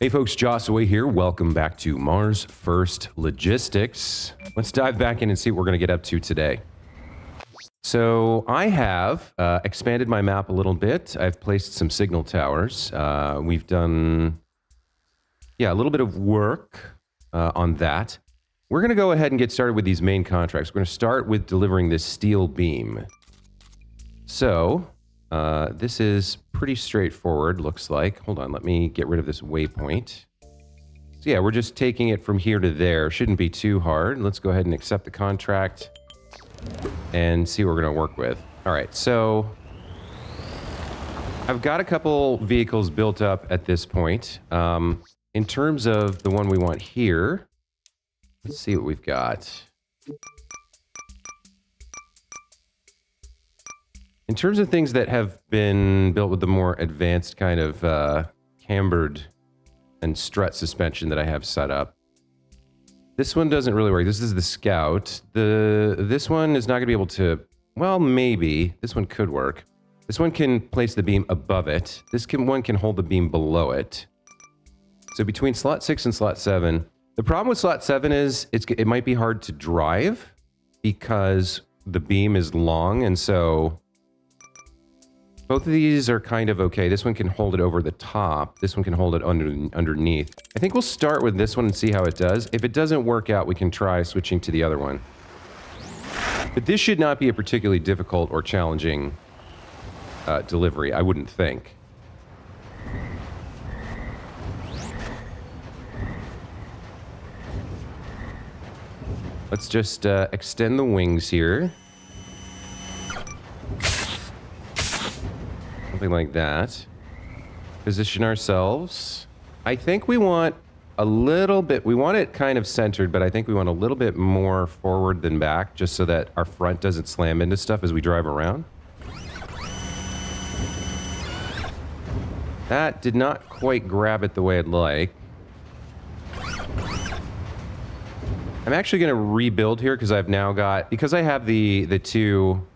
Hey folks, Joss Away here. Welcome back to Mars First Logistics. Let's dive back in and see what we're going to get up to today. So I have expanded my map a little bit. I've placed some signal towers. We've done, a little bit of work on that. We're going to go ahead and get started with these main contracts. We're going to start with delivering this steel beam. So this is pretty straightforward, looks like. Hold on, let me get rid of this waypoint. So yeah, we're just taking it from here to there. Shouldn't be too hard. Let's go ahead and accept the contract and see what we're going to work with. All right, so I've got a couple vehicles built up at this point. In terms of the one we want here, let's see what we've got. In terms of things that have been built with the more advanced kind of cambered and strut suspension that I have set up, this one doesn't really work. This is the Scout. This one is not going to be able to, well, maybe. This one could work. This one can place the beam above it. This one can hold the beam below it. So between slot 6 and slot 7, the problem with slot 7 is it might be hard to drive because the beam is long, and so both of these are kind of okay. This one can hold it over the top. This one can hold it underneath. I think we'll start with this one and see how it does. If it doesn't work out, we can try switching to the other one. But this should not be a particularly difficult or challenging delivery, I wouldn't think. Let's just extend the wings here. Something like that. Position ourselves. I think we want a little bit, we want it kind of centered, but I think we want a little bit more forward than back, just so that our front doesn't slam into stuff as we drive around. That did not quite grab it the way I'd like. I'm actually going to rebuild here because I've now got, because I have the two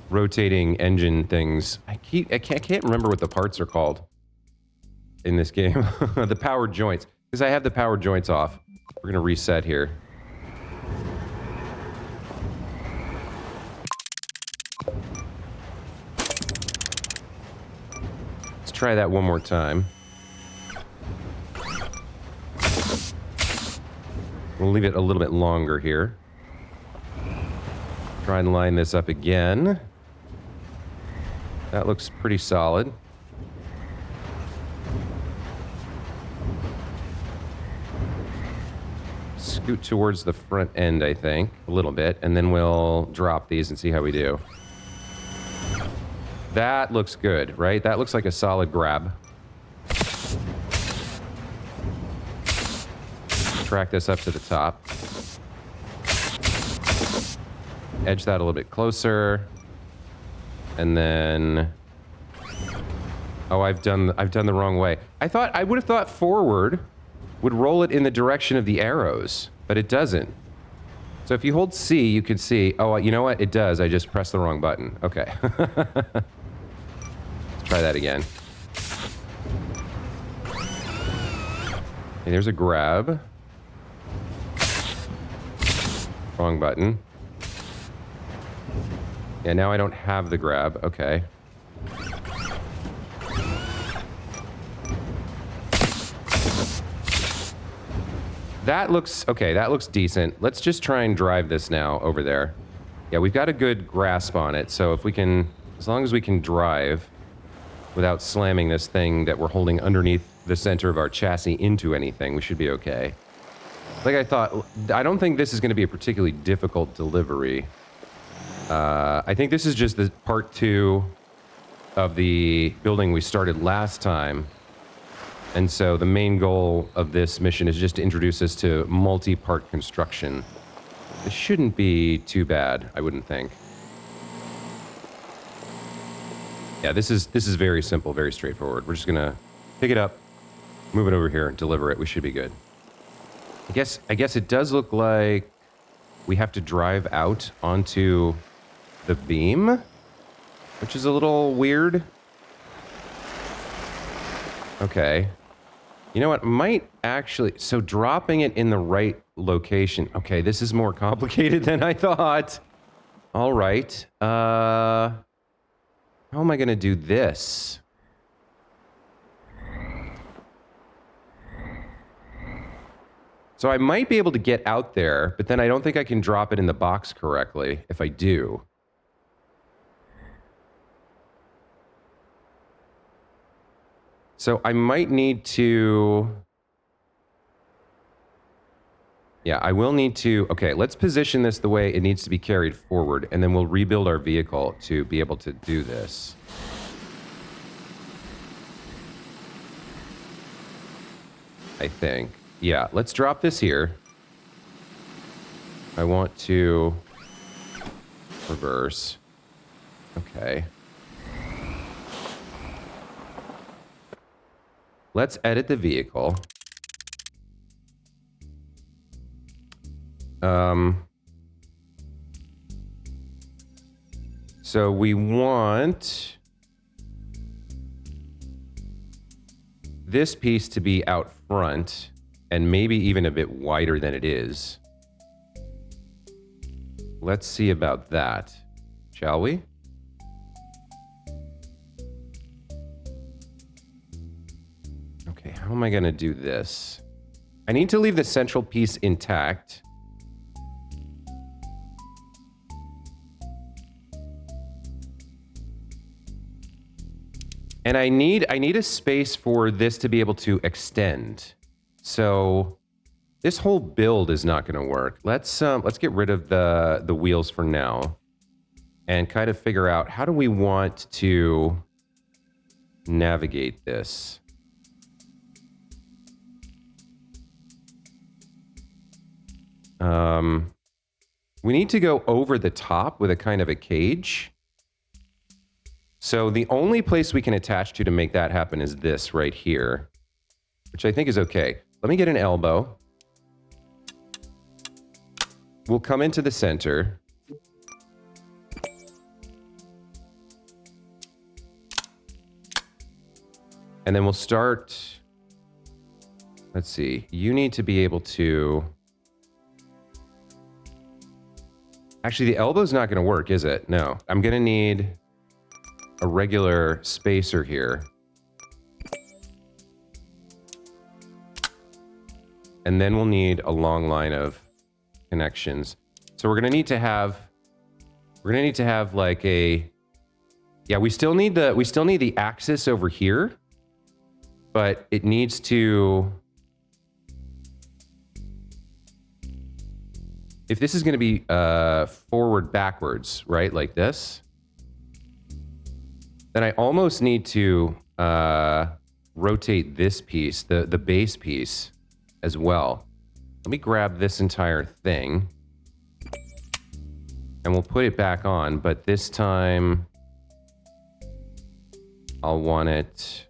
rotating engine things. I can't remember what the parts are called in this game. The power joints. Because I have the power joints off. We're going to reset here. Let's try that one more time. We'll leave it a little bit longer here. Try and line this up again. That looks pretty solid. Scoot towards the front end, I think, a little bit, and then we'll drop these and see how we do. That looks good, right? That looks like a solid grab. Track this up to the top. Edge that a little bit closer. And then, oh, I've done the wrong way. I would have thought forward would roll it in the direction of the arrows, but it doesn't. So if you hold C, you can see, oh, you know what? It does. I just pressed the wrong button. Okay. Let's try that again. Okay, there's a grab. Wrong button. Yeah, now I don't have the grab. Okay. That looks... okay, that looks decent. Let's just try and drive this now over there. Yeah, we've got a good grasp on it, so if we can... as long as we can drive without slamming this thing that we're holding underneath the center of our chassis into anything, we should be okay. Like I thought, I don't think this is going to be a particularly difficult delivery. I think this is just the part 2 of the building we started last time. And so the main goal of this mission is just to introduce us to multi-part construction. This shouldn't be too bad, I wouldn't think. Yeah, this is very simple, very straightforward. We're just gonna pick it up, move it over here, and deliver it. We should be good. I guess it does look like we have to drive out onto the beam, which is a little weird. Okay. You know what? Might actually... So dropping it in the right location. Okay, this is more complicated than I thought. All right. How am I going to do this? So I might be able to get out there, but then I don't think I can drop it in the box correctly if I do. So I might need to... Yeah, I will need to... Okay, let's position this the way it needs to be carried forward, and then we'll rebuild our vehicle to be able to do this. I think. Yeah, let's drop this here. I want to reverse. Okay. Let's edit the vehicle. So we want this piece to be out front and maybe even a bit wider than it is. Let's see about that, shall we? Okay, how am I going to do this? I need to leave the central piece intact. And I need a space for this to be able to extend. So this whole build is not going to work. Let's get rid of the wheels for now and kind of figure out how do we want to navigate this. We need to go over the top with a kind of a cage. So the only place we can attach to make that happen is this right here, which I think is okay. Let me get an elbow. We'll come into the center. And then we'll start. Let's see. You need to be able to. Actually, the elbow's not going to work, is it? No. I'm going to need a regular spacer here. And then we'll need a long line of connections. So we're going to need to have like a, yeah, we still need the axis over here, but it needs to, if this is going to be forward backwards, right? Like this. Then I almost need to rotate this piece, the base piece as well. Let me grab this entire thing and we'll put it back on, but this time I'll want it.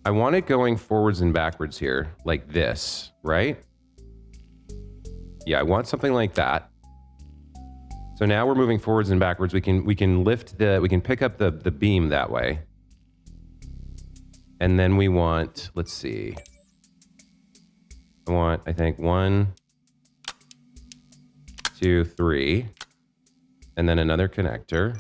I want it going forwards and backwards here, like this, right? Yeah, I want something like that. So now we're moving forwards and backwards. We can pick up the beam that way. And then we want, let's see. I think 1, 2, 3. And then another connector.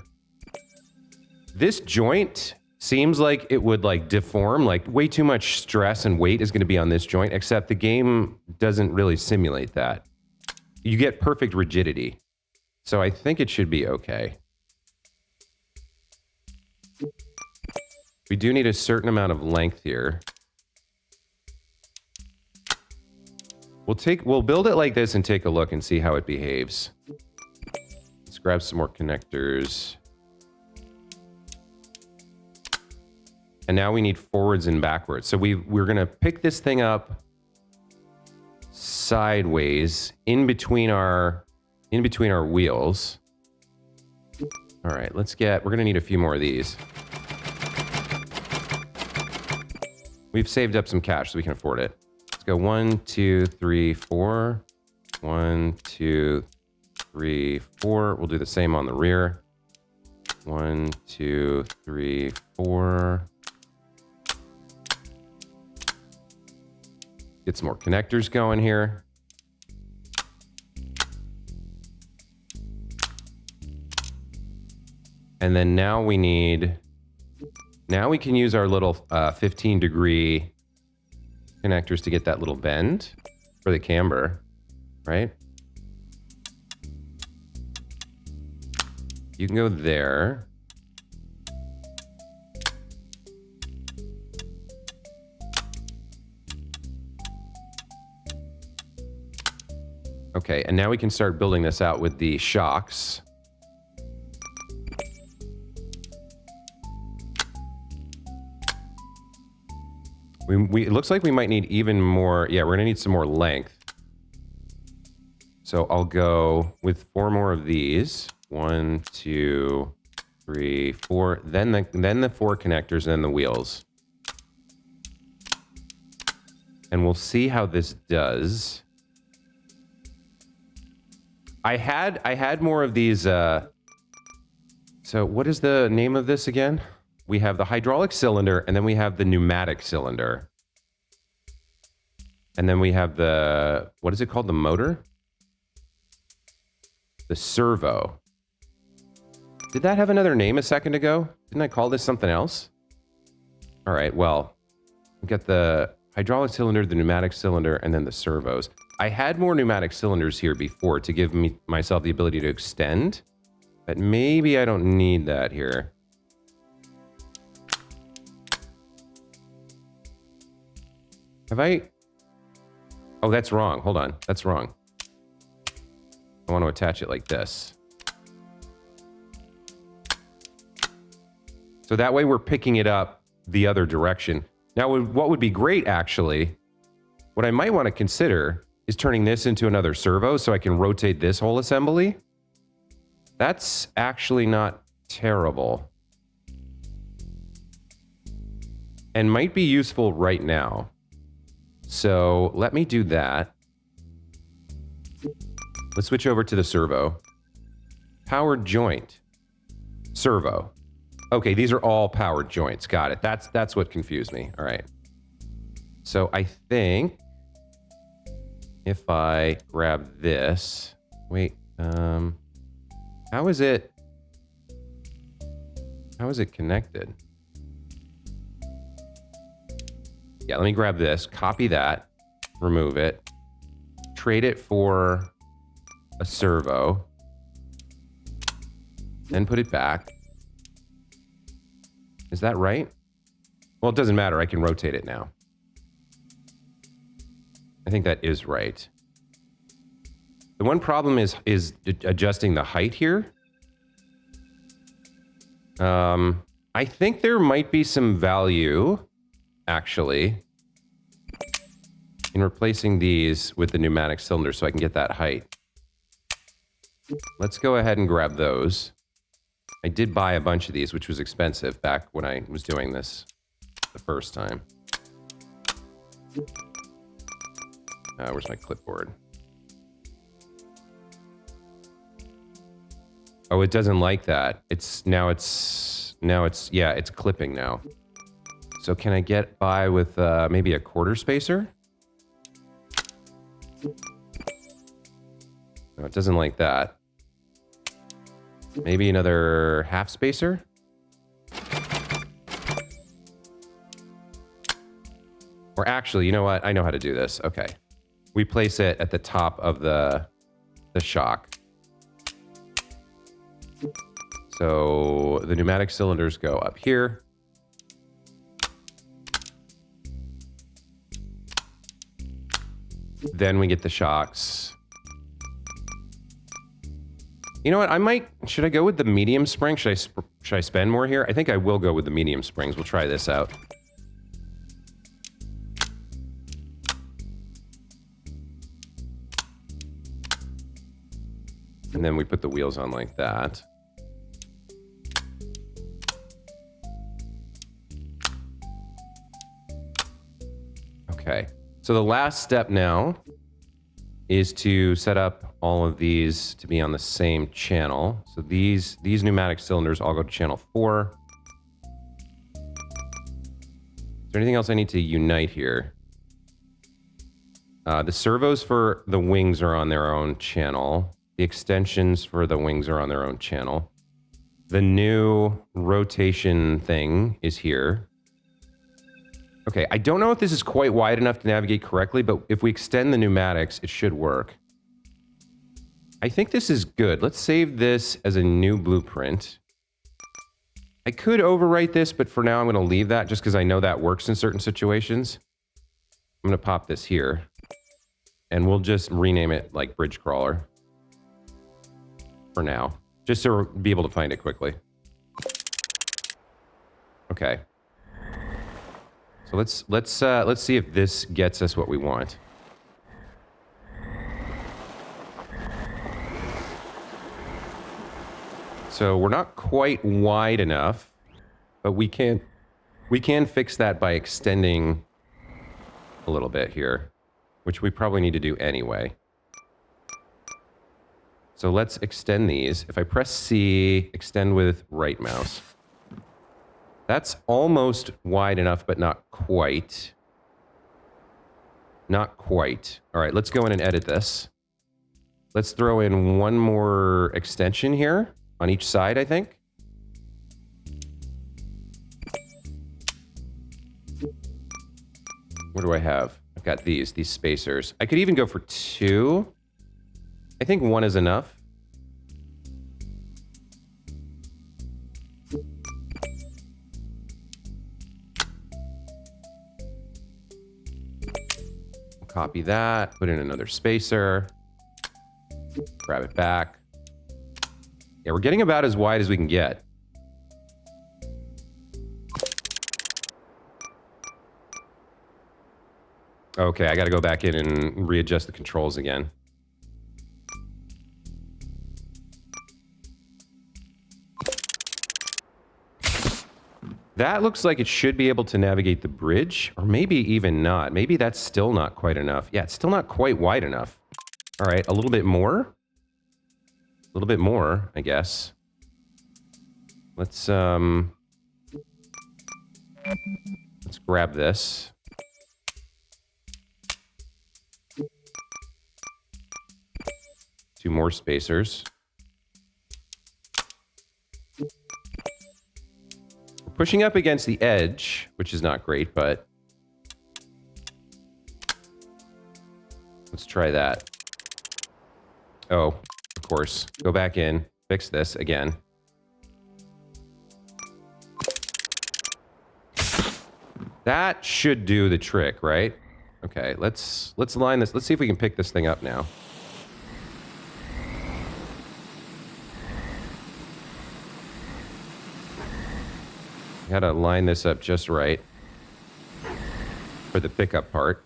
This joint seems like it would like deform, like way too much stress and weight is going to be on this joint, except the game doesn't really simulate that. You get perfect rigidity. So I think it should be okay. We do need a certain amount of length here. We'll build it like this and take a look and see how it behaves. Let's grab some more connectors. And now we need forwards and backwards. So we're gonna pick this thing up sideways in between our wheels. All right, we're gonna need a few more of these. We've saved up some cash so we can afford it. Let's go 1, 2, 3, 4. 1, 2, 3, 4. We'll do the same on the rear. 1, 2, 3, 4. Get some more connectors going here. And then now we can use our little 15-degree connectors to get that little bend for the camber, right? You can go there. Okay, and now we can start building this out with the shocks. It looks like we might need even more. Yeah, we're gonna need some more length. So I'll go with 4 more of these. 1, 2, 3, 4. Then the 4 connectors, and then the wheels. And we'll see how this does. I had more of these. So what is the name of this again? We have the hydraulic cylinder, and then we have the pneumatic cylinder. And then we have the, what is it called? The motor? The servo. Did that have another name a second ago? Didn't I call this something else? All right, well, we've got the hydraulic cylinder, the pneumatic cylinder, and then the servos. I had more pneumatic cylinders here before to give myself the ability to extend, but maybe I don't need that here. Have I? Oh, that's wrong. Hold on. That's wrong. I want to attach it like this. So that way we're picking it up the other direction. Now, what would be great, actually, what I might want to consider is turning this into another servo so I can rotate this whole assembly. That's actually not terrible. And might be useful right now. So let me do that. Let's switch over to the servo. Powered joint. Servo. Okay, these are all powered joints. Got it. That's what confused me. All right. So I think if I grab this, wait, how is it connected? Yeah, let me grab this, copy that, remove it, trade it for a servo, then put it back. Is that right? Well, it doesn't matter. I can rotate it now. I think that is right. The one problem is adjusting the height here. I think there might be some value, actually, in replacing these with the pneumatic cylinder so I can get that height. Let's go ahead and grab those. I did buy a bunch of these, which was expensive back when I was doing this the first time. Where's my clipboard? Oh, it doesn't like that. It's clipping now. So can I get by with maybe a quarter spacer? No, it doesn't like that. Maybe another half spacer? Or actually, you know what? I know how to do this. Okay. We place it at the top of the shock. So the pneumatic cylinders go up here. Then we get the shocks. You know what? Should I go with the medium spring? Should I spend more here? I think I will go with the medium springs. We'll try this out. And then we put the wheels on like that. Okay. So the last step now is to set up all of these to be on the same channel. So these pneumatic cylinders all go to channel 4. Is there anything else I need to unite here? The servos for the wings are on their own channel. The extensions for the wings are on their own channel. The new rotation thing is here. Okay, I don't know if this is quite wide enough to navigate correctly, but if we extend the pneumatics, it should work. I think this is good. Let's save this as a new blueprint. I could overwrite this, but for now I'm going to leave that just because I know that works in certain situations. I'm going to pop this here. And we'll just rename it like Bridge Crawler. For now. Just to be able to find it quickly. Okay. So let's see if this gets us what we want. So we're not quite wide enough, but we can fix that by extending a little bit here, which we probably need to do anyway. So let's extend these. If I press C, extend with right mouse. That's almost wide enough, but not quite. Not quite. All right, let's go in and edit this. Let's throw in one more extension here on each side, I think. What do I have? I've got these spacers. I could even go for 2. I think 1 is enough. Copy that, put in another spacer, grab it back. Yeah, we're getting about as wide as we can get. Okay, I gotta go back in and readjust the controls again. That looks like it should be able to navigate the bridge, or maybe even not. Maybe that's still not quite enough. Yeah, it's still not quite wide enough. All right, a little bit more. A little bit more, I guess. Let's grab this. Two more spacers. We're pushing up against the edge, which is not great, but let's try that. Oh, of course. Go back in, fix this again. That should do the trick, right? Okay, let's line this. Let's see if we can pick this thing up now. Gotta line this up just right for the pickup part.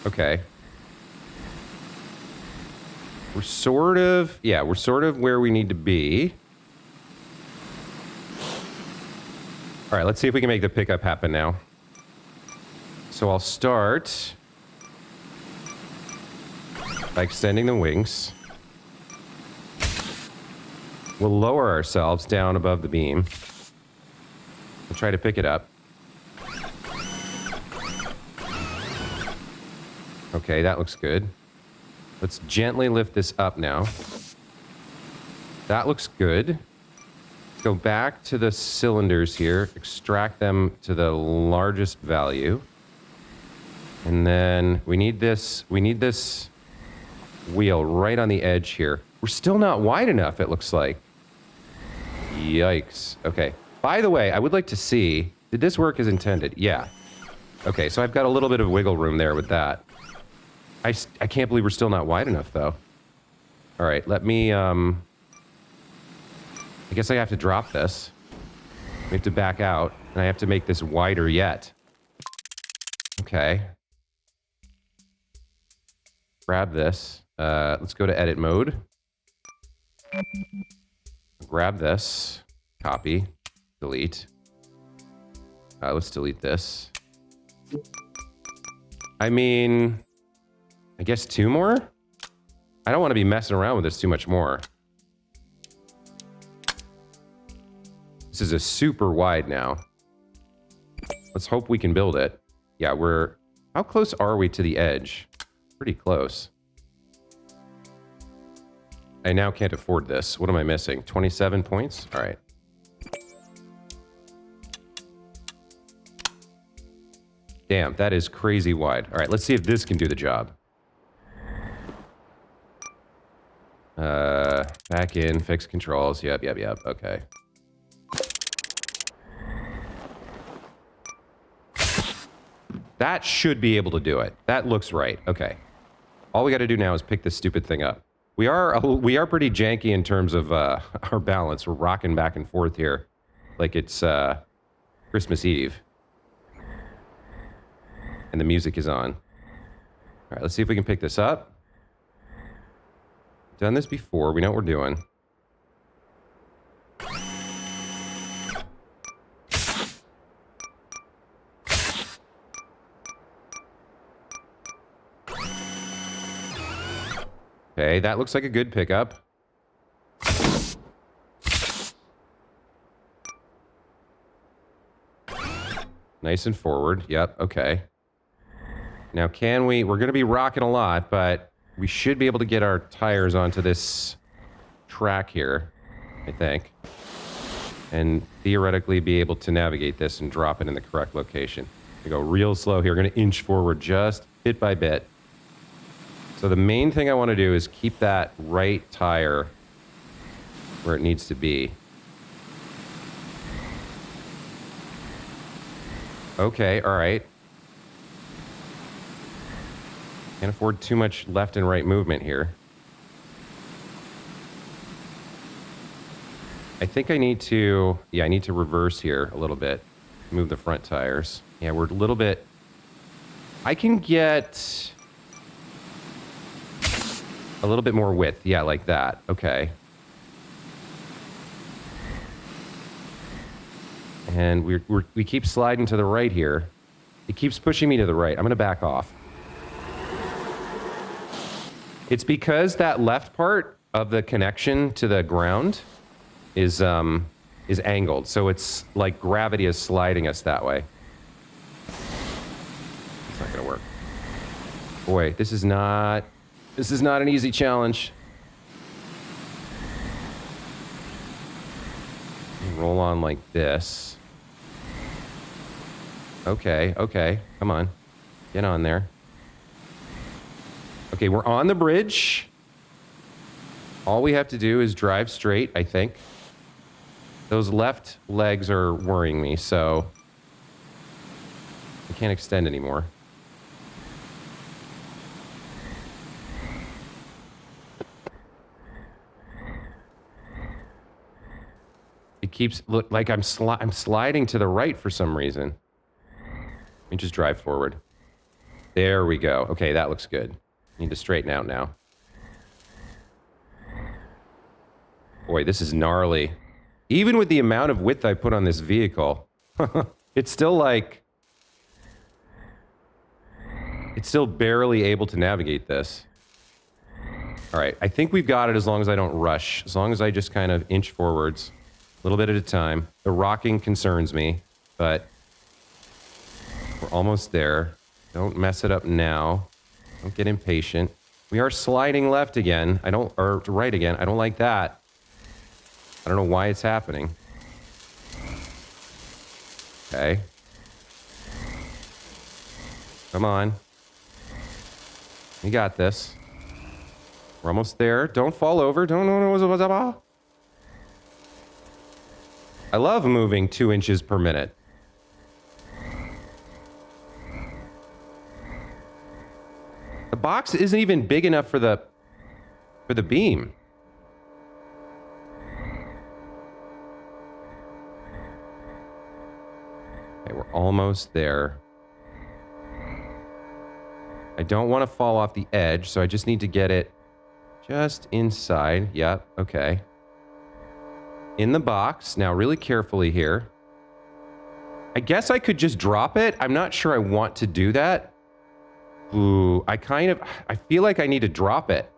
Okay. We're sort of where we need to be. All right, let's see if we can make the pickup happen now. So I'll start by extending the wings. We'll lower ourselves down above the beam. We'll try to pick it up. Okay, that looks good. Let's gently lift this up now. That looks good. Let's go back to the cylinders here, extract them to the largest value. And then we need this wheel right on the edge here. We're still not wide enough, it looks like. Yikes. Okay. By the way, I would like to see, did this work as intended? Yeah. Okay, so I've got a little bit of wiggle room there with that. I can't believe we're still not wide enough, though. All right, let me, I guess I have to drop this. We have to back out, and I have to make this wider yet. Okay. Grab this. Let's go to edit mode. Grab this. Copy. Delete. Let's delete this. I mean, I guess 2 more? I don't want to be messing around with this too much more. This is a super wide now. Let's hope we can build it. Yeah, we're... How close are we to the edge? Pretty close. I now can't afford this. What am I missing? 27 points? All right. Damn, that is crazy wide. All right, let's see if this can do the job. Back in, fix controls. Yep. Okay. That should be able to do it. That looks right. Okay. All we got to do now is pick this stupid thing up. We are pretty janky in terms of our balance. We're rocking back and forth here like it's Christmas Eve. And the music is on. All right, let's see if we can pick this up. Done this before. We know what we're doing. Okay, that looks like a good pickup. Nice and forward. Yep, okay. Now, can we... We're going to be rocking a lot, but we should be able to get our tires onto this track here, I think. And theoretically be able to navigate this and drop it in the correct location. We go real slow here. We're going to inch forward just bit by bit. So the main thing I want to do is keep that right tire where it needs to be. Okay, all right. Can't afford too much left and right movement here. I think I need to... Yeah, I need to reverse here a little bit. Move the front tires. Yeah, we're a little bit... I can get... a little bit more width. Yeah, like that. Okay. And we keep sliding to the right here. It keeps pushing me to the right. I'm going to back off. It's because that left part of the connection to the ground is angled. So it's like gravity is sliding us that way. It's not going to work. Boy, this is not an easy challenge. Roll on like this. Okay, okay. Come on. Get on there. Okay, we're on the bridge. All we have to do is drive straight, I think. Those left legs are worrying me, so I can't extend anymore. It keeps look like I'm sliding to the right for some reason. Let me just drive forward. There we go. Okay, that looks good. Need to straighten out now. Boy, this is gnarly. Even with the amount of width I put on this vehicle, it's still like... It's still barely able to navigate this. All right, I think we've got it as long as I don't rush. As long as I just kind of inch forwards. A little bit at a time. The rocking concerns me, but we're almost there. Don't mess it up now. Don't get impatient. We are sliding left again. Or right again. I don't like that. I don't know why it's happening. Okay. Come on. We got this. We're almost there. Don't fall over. Don't. I love moving 2 inches per minute. The box isn't even big enough for the beam. Okay, we're almost there. I don't want to fall off the edge, so I just need to get it just inside. Yep, okay. In the box. Now, really carefully here. I guess I could just drop it. I'm not sure I want to do that. Ooh, I feel like I need to drop it.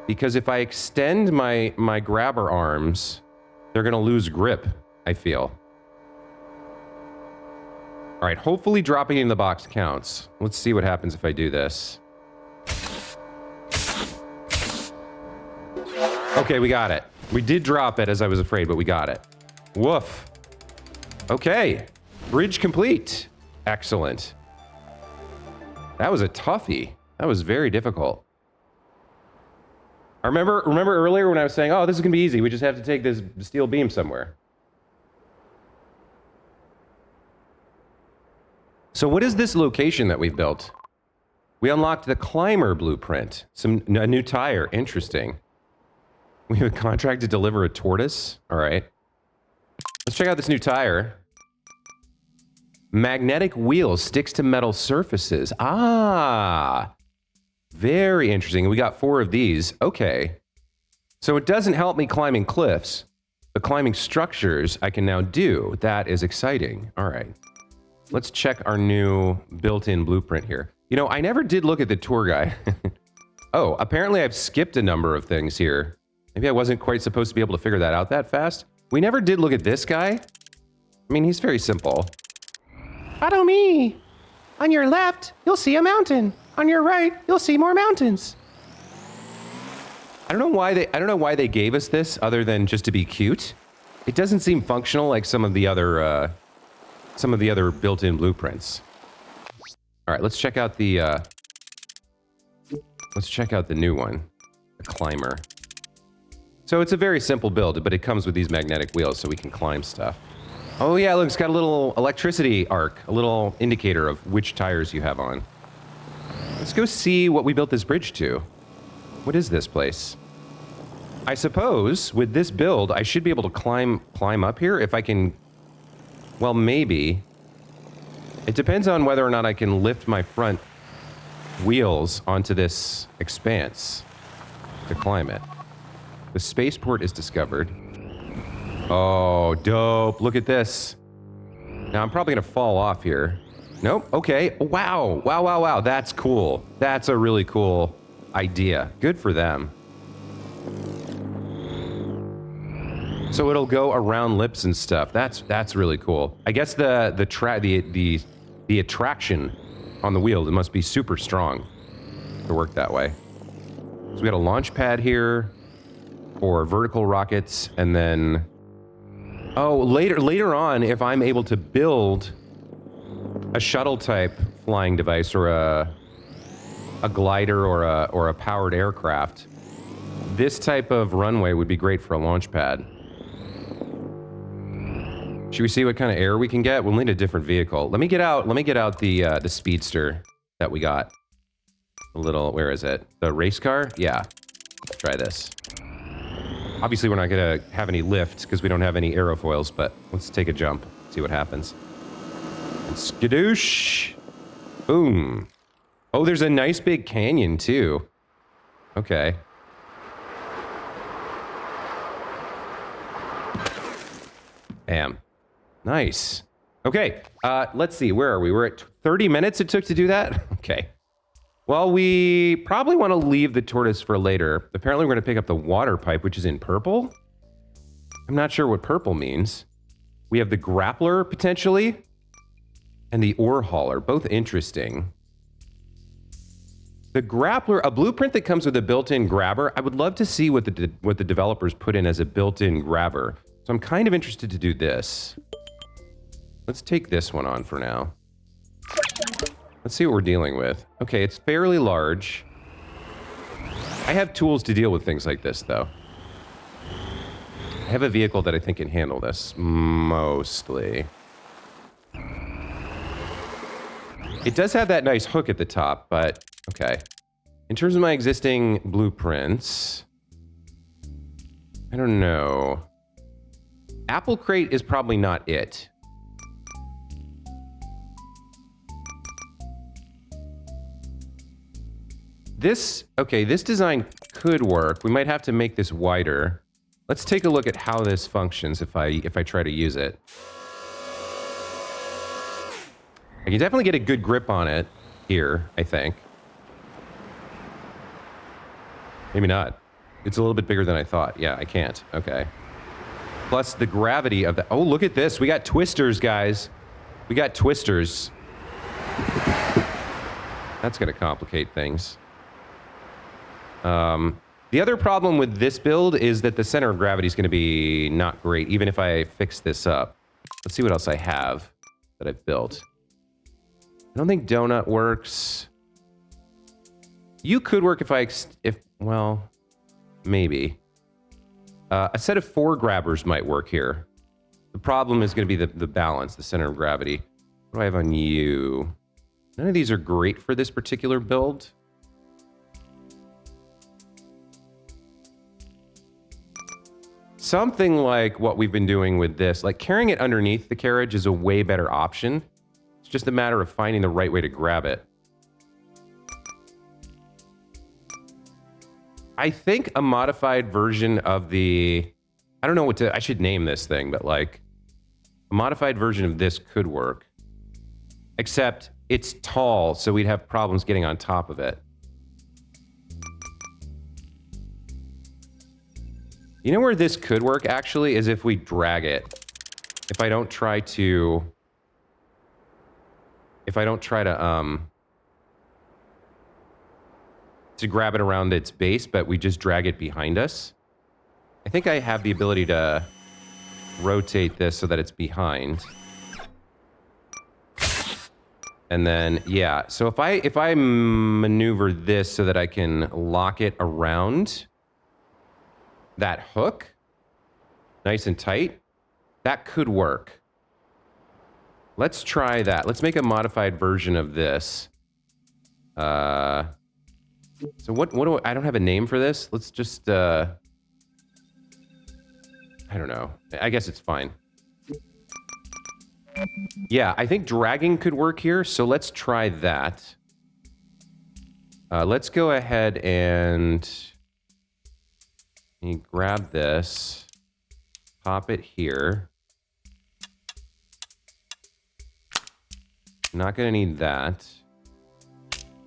Because if I extend my grabber arms, they're going to lose grip, I feel. All right, hopefully dropping it in the box counts. Let's see what happens if I do this. Okay, we got it. We did drop it as I was afraid, but we got it. Woof. Okay, bridge complete. Excellent. That was a toughie. That was very difficult. I remember earlier when I was saying, oh, this is gonna be easy. We just have to take this steel beam somewhere. So what is this location that we've built? We unlocked the climber blueprint. A new tire, interesting. We have a contract to deliver a tortoise. All right. Let's check out this new tire. Magnetic wheel sticks to metal surfaces. Ah, very interesting. We got 4 of these. Okay. So it doesn't help me climbing cliffs, but climbing structures I can now do. That is exciting. All right. Let's check our new built-in blueprint here. You know, I never did look at the tour guide. Oh, apparently I've skipped a number of things here. Maybe I wasn't quite supposed to be able to figure that out that fast. We never did look at this guy. I mean, he's very simple. Follow me. On your left, you'll see a mountain. On your right, you'll see more mountains. I don't know why they gave us this other than just to be cute. It doesn't seem functional like some of the other built-in blueprints. All right, let's check out the new one, the climber. So it's a very simple build, but it comes with these magnetic wheels so we can climb stuff. Oh yeah, look, it's got a little electricity arc, a little indicator of which tires you have on. Let's go see what we built this bridge to. What is this place? I suppose with this build, I should be able to climb up here if I can. Well, maybe. It depends on whether or not I can lift my front wheels onto this expanse to climb it. The spaceport is discovered. Oh, dope. Look at this. Now, I'm probably going to fall off here. Nope. Okay. Wow. Wow, wow, wow. That's cool. That's a really cool idea. Good for them. So it'll go around lips and stuff. That's really cool. I guess the attraction on the wheel, it must be super strong to work that way. So we got a launch pad here for vertical rockets, and then later on, if I'm able to build a shuttle type flying device or a glider or a powered aircraft, this type of runway would be great for a launch pad. Should we see what kind of air we can get? We'll need a different vehicle. Let me get out the speedster that we got. A little, where is it? The race car? Yeah. Let's try this. Obviously, we're not gonna have any lift because we don't have any aerofoils, but let's take a jump, see what happens. And skadoosh! Boom. Oh, there's a nice big canyon too. Okay. Bam. Nice. Okay, let's see, where are we? We're at 30 minutes it took to do that? Okay. Well, we probably want to leave the tortoise for later. Apparently, we're going to pick up the water pipe, which is in purple. I'm not sure what purple means. We have the grappler, potentially, and the ore hauler, both interesting. The grappler, a blueprint that comes with a built-in grabber. I would love to see what the developers put in as a built-in grabber. So I'm kind of interested to do this. Let's take this one on for now. Let's see what we're dealing with. Okay, it's fairly large. I have tools to deal with things like this, though. I have a vehicle that I think can handle this, mostly. It does have that nice hook at the top, but okay. In terms of my existing blueprints, I don't know. Apple crate is probably not it. This design could work. We might have to make this wider. Let's take a look at how this functions if I try to use it. I can definitely get a good grip on it here, I think. Maybe not. It's a little bit bigger than I thought. Yeah, I can't. Okay. Plus the gravity of the... Oh, look at this. We got twisters, guys. We got twisters. That's going to complicate things. The other problem with this build is that the center of gravity is going to be not great, even if I fix this up. Let's see what else I have that I've built. I don't think donut works. You could work well, maybe. A set of 4 grabbers might work here. The problem is going to be the balance, the center of gravity. What do I have on you? None of these are great for this particular build. Something like what we've been doing with this, like carrying it underneath the carriage is a way better option. It's just a matter of finding the right way to grab it. I think a modified version of the... I don't know what to... I should name this thing, but like... A modified version of this could work. Except it's tall, so we'd have problems getting on top of it. You know where this could work, actually, is if we drag it. If I don't try to... to grab it around its base, but we just drag it behind us. I think I have the ability to rotate this so that it's behind. And then, yeah, so if I maneuver this so that I can lock it around that hook, nice and tight, that could work. Let's try that. Let's make a modified version of this. So what do I don't have a name for this. Let's just, I don't know. I guess it's fine. Yeah, I think dragging could work here, so let's try that. Let's go ahead and grab this, pop it here. Not gonna need that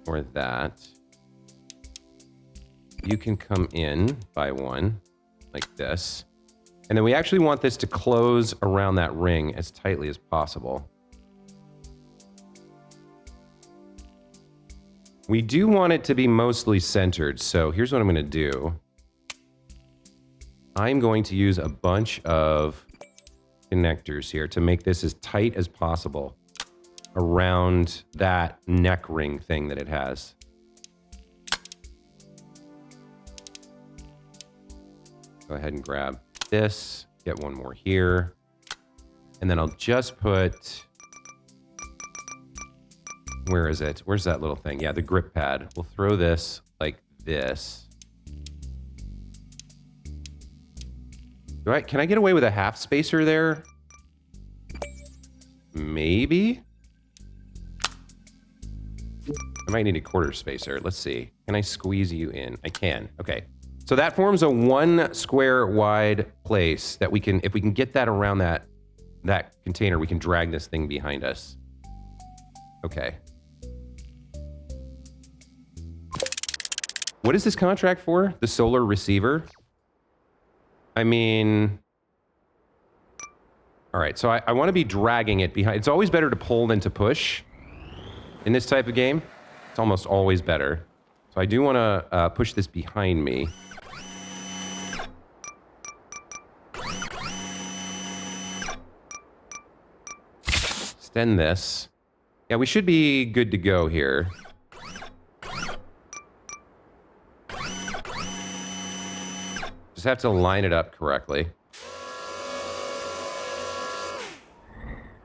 or that. You can come in by one like this. And then we actually want this to close around that ring as tightly as possible. We do want it to be mostly centered, so here's what I'm going to do. I'm going to use a bunch of connectors here to make this as tight as possible around that neck ring thing that it has. Go ahead and grab this, get one more here, and then I'll just put, where is it? Where's that little thing? Yeah, the grip pad. We'll throw this like this. Can I get away with a half spacer there? Maybe? I might need a quarter spacer. Let's see. Can I squeeze you in? I can. Okay. So that forms a 1 square wide place that we can, if we can get that around that container, we can drag this thing behind us. Okay. What is this contract for? The solar receiver? I mean... All right, so I want to be dragging it behind. It's always better to pull than to push in this type of game. It's almost always better. So I do want to push this behind me. Extend this. Yeah, we should be good to go here. Just have to line it up correctly.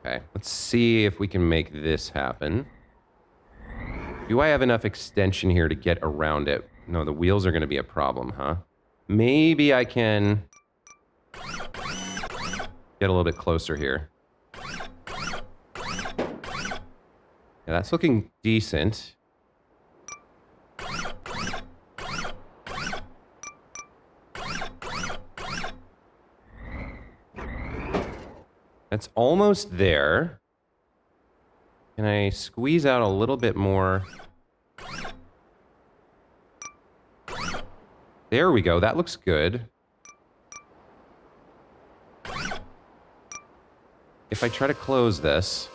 Okay, let's see if we can make this happen. Do I have enough extension here to get around it? No, the wheels are going to be a problem, huh? Maybe I can get a little bit closer here. Yeah, that's looking decent. That's almost there. Can I squeeze out a little bit more? There we go. That looks good. If I try to close this,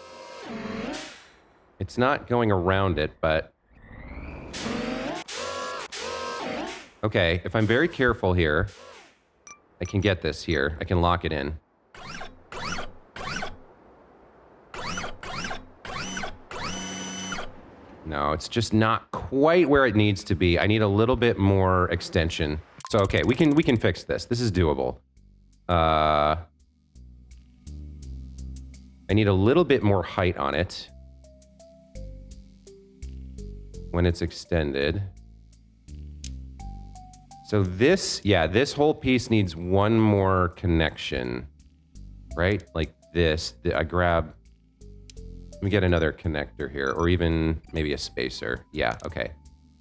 it's not going around it, but... Okay, if I'm very careful here, I can get this here. I can lock it in. No, it's just not quite where it needs to be. I need a little bit more extension. So, okay, we can fix this. This is doable. I need a little bit more height on it when it's extended. So this, yeah, this whole piece needs one more connection, right? Like this. I grab, let me get another connector here, or even maybe a spacer. Yeah, okay.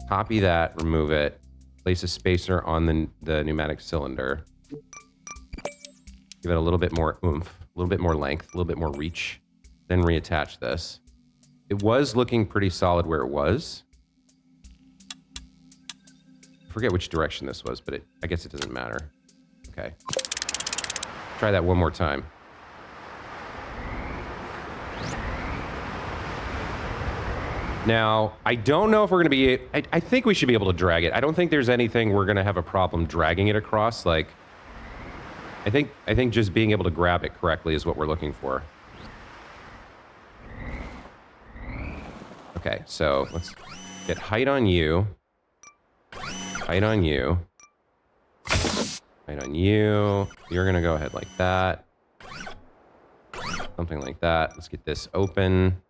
Copy that, remove it, place a spacer on the pneumatic cylinder. Give it a little bit more oomph, a little bit more length, a little bit more reach, then reattach this. It was looking pretty solid where it was. I forget which direction this was, but I guess it doesn't matter. Okay. Try that one more time. Now, I don't know if we're going to be... I think we should be able to drag it. I don't think there's anything we're going to have a problem dragging it across. Like, I think just being able to grab it correctly is what we're looking for. Okay, so let's get height on you. Height on you. Height on you. You're going to go ahead like that. Something like that. Let's get this open.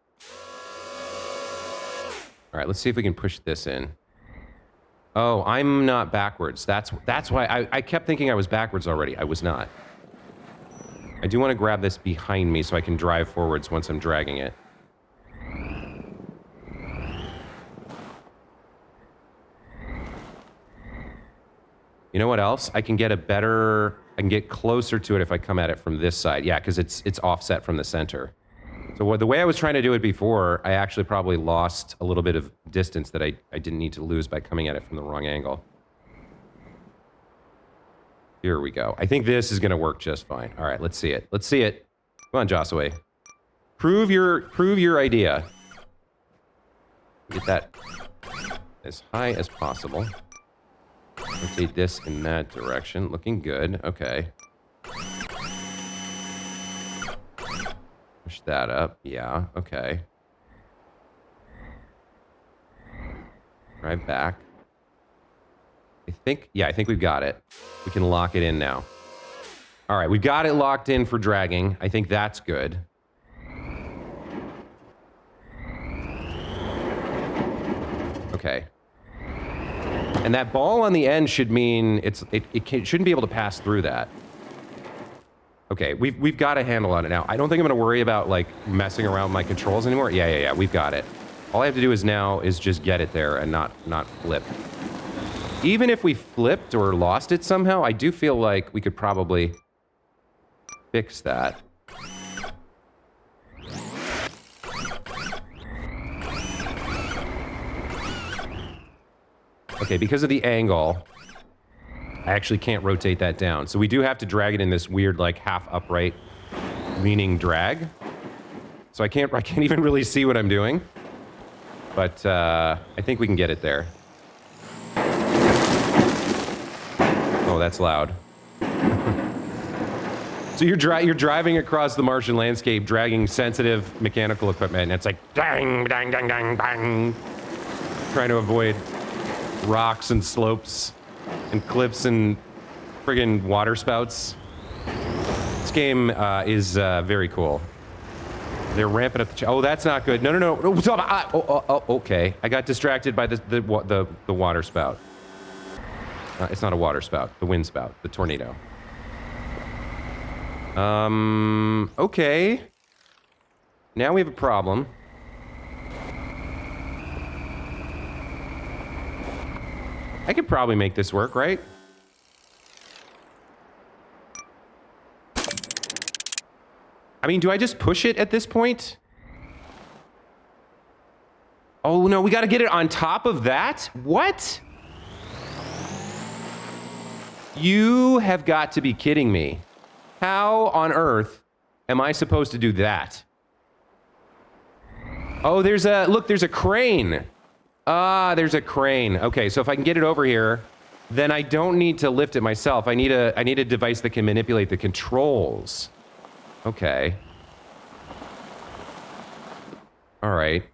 All right, let's see if we can push this in. Oh, I'm not backwards. That's why I kept thinking I was backwards already. I was not. I do want to grab this behind me so I can drive forwards once I'm dragging it. You know what else? I can get closer to it if I come at it from this side. Yeah, because it's offset from the center. So the way I was trying to do it before, I actually probably lost a little bit of distance that I didn't need to lose by coming at it from the wrong angle. Here we go. I think this is going to work just fine. All right, let's see it. Let's see it. Come on, Josue. Prove your idea. Get that as high as possible. Rotate this in that direction. Looking good. Okay. Push that up. Yeah. Okay. Drive back. I think we've got it. We can lock it in now. All right. We've got it locked in for dragging. I think that's good. Okay. And that ball on the end should mean it shouldn't be able to pass through that. Okay, we've got a handle on it now. I don't think I'm going to worry about like messing around with my controls anymore. Yeah, we've got it. All I have to do is just get it there and not flip. Even if we flipped or lost it somehow, I do feel like we could probably fix that. Okay, because of the angle, I actually can't rotate that down. So we do have to drag it in this weird, like, half upright leaning drag. So I can't even really see what I'm doing. But I think we can get it there. Oh, that's loud. So you're driving across the Martian landscape, dragging sensitive mechanical equipment, and it's like dang, dang, dang, dang, bang, trying to avoid rocks and slopes and cliffs and friggin' water spouts. This game is very cool. They're ramping up the... Oh, that's not good. No. Okay. I got distracted by the water spout. It's not a water spout. The wind spout. The tornado. Okay. Now we have a problem. I could probably make this work, right? I mean, do I just push it at this point? Oh, no, we got to get it on top of that? What? You have got to be kidding me. How on earth am I supposed to do that? Oh, there's a crane. Ah, there's a crane. Okay, so if I can get it over here, then I don't need to lift it myself. I need a device that can manipulate the controls. Okay. All right.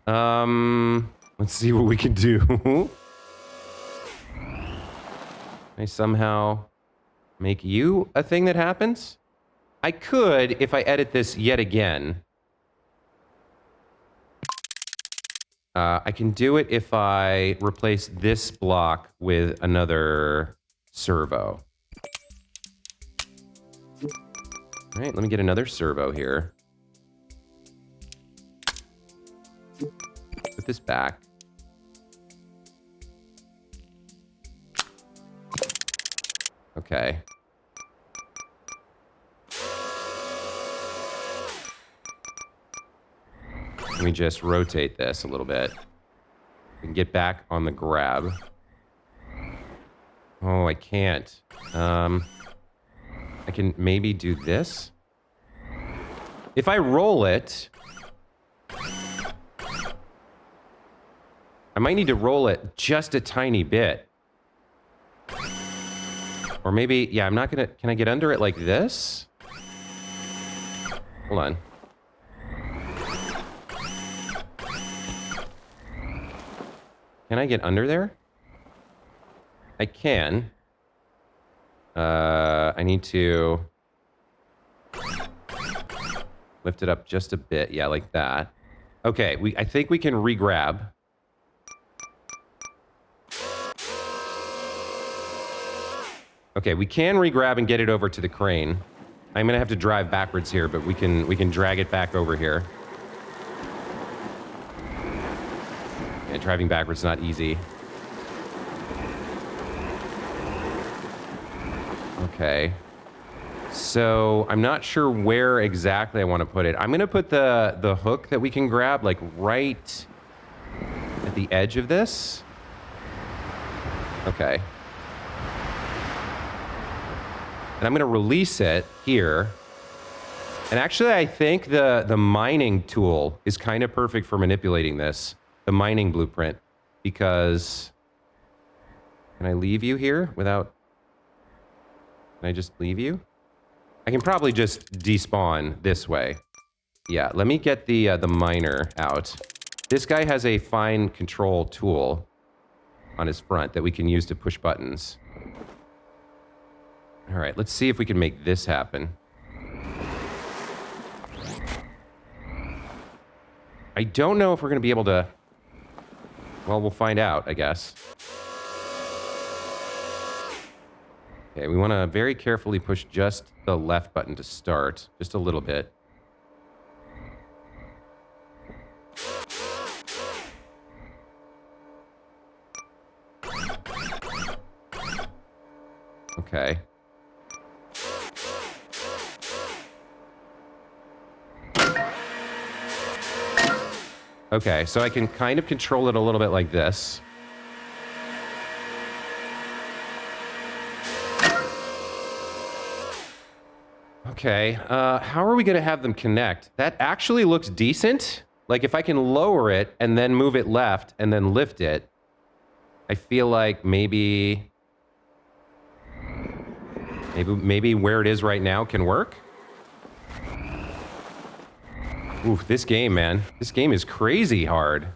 Let's see what we can do. Can I somehow make you a thing that happens? I could if I edit this yet again. I can do it if I replace this block with another servo. All right, let me get another servo here. Put this back. Okay. Let me just rotate this a little bit. We can get back on the grab. Oh, I can't. I can maybe do this. If I roll it, I might need to roll it just a tiny bit. Or maybe, yeah, I'm not gonna, can I get under it like this? Hold on. Can I get under there? I can. I need to lift it up just a bit. Yeah, like that. Okay, I think we can re-grab. Okay, we can re-grab and get it over to the crane. I'm gonna have to drive backwards here, but we can drag it back over here. Yeah, driving backwards is not easy. Okay. So I'm not sure where exactly I want to put it. I'm gonna put the hook that we can grab like right at the edge of this. Okay. And I'm gonna release it here. And actually, I think the mining tool is kind of perfect for manipulating this. The mining blueprint, because can I leave you here without? Can I just leave you? I can probably just despawn this way. Yeah, let me get the miner out. This guy has a fine control tool on his front that we can use to push buttons. All right, let's see if we can make this happen. I don't know if we're going to be able to. Well, we'll find out, I guess. Okay, we want to very carefully push just the left button to start, just a little bit. Okay. Okay, so I can kind of control it a little bit like this. Okay, how are we going to have them connect? That actually looks decent. Like if I can lower it and then move it left and then lift it, I feel like maybe where it is right now can work. Oof, this game, man. This game is crazy hard.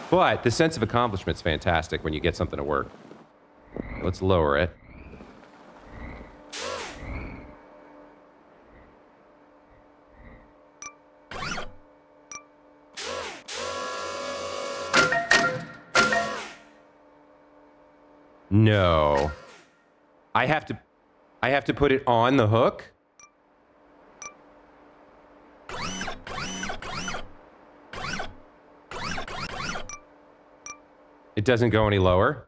But the sense of accomplishment's fantastic when you get something to work. Let's lower it. No. I have to put it on the hook? It doesn't go any lower?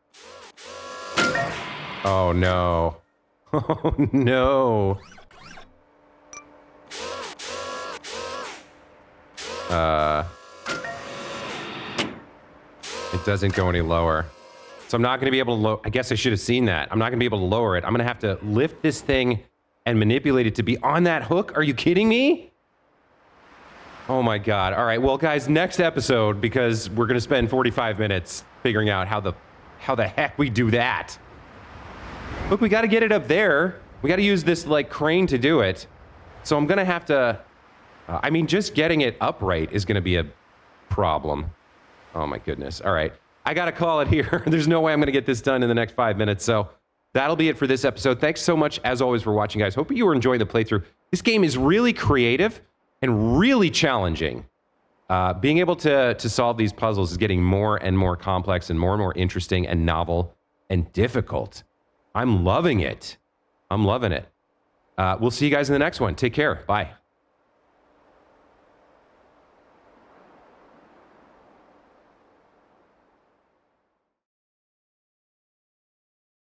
Oh no. Oh no. It doesn't go any lower. So I'm not going to be able to lower. I guess I should have seen that. I'm not going to be able to lower it. I'm going to have to lift this thing and manipulate it to be on that hook. Are you kidding me? Oh my God. All right. Well, guys, next episode, because we're going to spend 45 minutes figuring out how the heck we do that. Look, we got to get it up there. We got to use this like crane to do it. So I'm going to have to, I mean, just getting it upright is going to be a problem. Oh my goodness. All right. I got to call it here. There's no way I'm going to get this done in the next 5 minutes. So that'll be it for this episode. Thanks so much, as always, for watching, guys. Hope you were enjoying the playthrough. This game is really creative and really challenging. Being able to solve these puzzles is getting more and more complex and more interesting and novel and difficult. I'm loving it. I'm loving it. We'll see you guys in the next one. Take care. Bye.